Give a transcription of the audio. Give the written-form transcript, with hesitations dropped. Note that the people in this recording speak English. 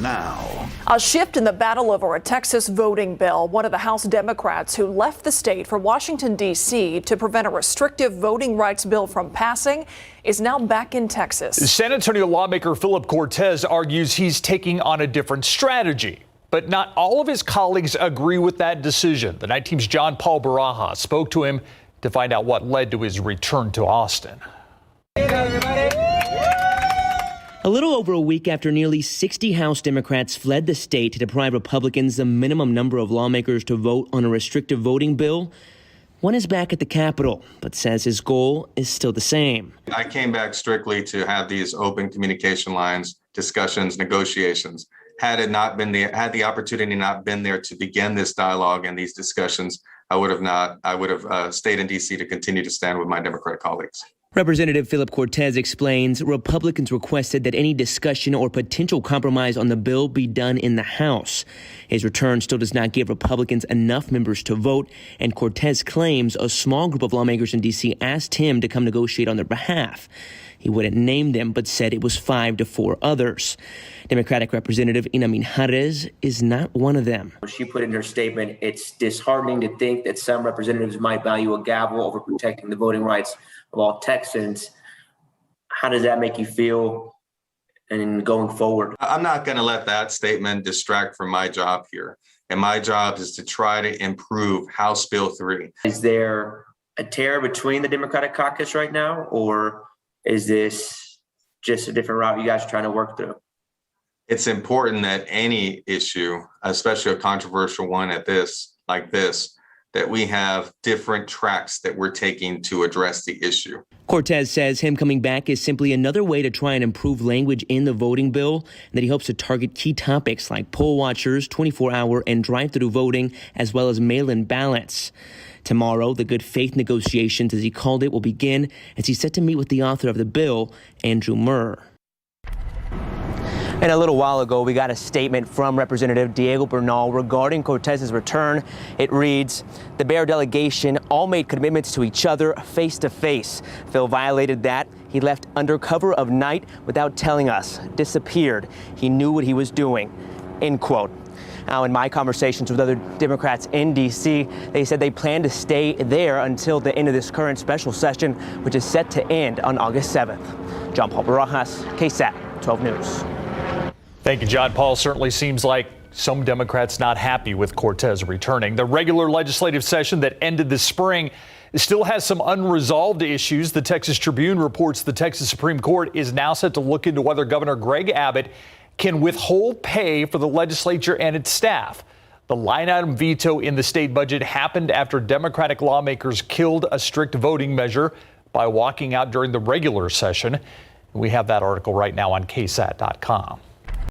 now. A shift in the battle over a Texas voting bill. One of the House Democrats who left the state for Washington, D.C. to prevent a restrictive voting rights bill from passing is now back in Texas. San Antonio lawmaker Philip Cortez argues he's taking on a different strategy. But not all of his colleagues agree with that decision. The Night Team's John Paul Barajas spoke to him to find out what led to his return to Austin. A little over a week after nearly 60 House Democrats fled the state to deprive Republicans the minimum number of lawmakers to vote on a restrictive voting bill, one is back at the Capitol, but says his goal is still the same. I came back strictly to have these open communication lines, discussions, negotiations. Had the opportunity not been there to begin this dialogue and these discussions, I would have stayed in D.C. to continue to stand with my Democrat colleagues. Representative Philip Cortez explains Republicans requested that any discussion or potential compromise on the bill be done in the House. His return still does not give Republicans enough members to vote, and Cortez claims a small group of lawmakers in D.C. asked him to come negotiate on their behalf. He wouldn't name them, but said it was 5 to 4 others. Democratic Representative Ina Mijares is not one of them. She put in her statement, it's disheartening to think that some representatives might value a gavel over protecting the voting rights of all Texans. How does that make you feel and going forward? I'm not going to let that statement distract from my job here. And my job is to try to improve House Bill 3. Is there a tear between the Democratic caucus right now, or is this just a different route you guys are trying to work through? It's important that any issue, especially a controversial one like this, that we have different tracks that we're taking to address the issue. Cortez says him coming back is simply another way to try and improve language in the voting bill, and that he hopes to target key topics like poll watchers, 24-hour and drive-through voting, as well as mail-in ballots. Tomorrow, the good faith negotiations, as he called it, will begin as he's set to meet with the author of the bill, Andrew Murr. And a little while ago, we got a statement from Representative Diego Bernal regarding Cortez's return. It reads, the Bear delegation all made commitments to each other face to face. Phil violated that. He left under cover of night without telling us, disappeared. He knew what he was doing, end quote. Now, in my conversations with other Democrats in D.C., they said they plan to stay there until the end of this current special session, which is set to end on August 7th. John Paul Barajas, KSAT 12 News. Thank you, John Paul. Certainly seems like some Democrats not happy with Cortez returning. The regular legislative session that ended this spring still has some unresolved issues. The Texas Tribune reports the Texas Supreme Court is now set to look into whether Governor Greg Abbott can withhold pay for the legislature and its staff. The line item veto in the state budget happened after Democratic lawmakers killed a strict voting measure by walking out during the regular session. We have that article right now on KSAT.com.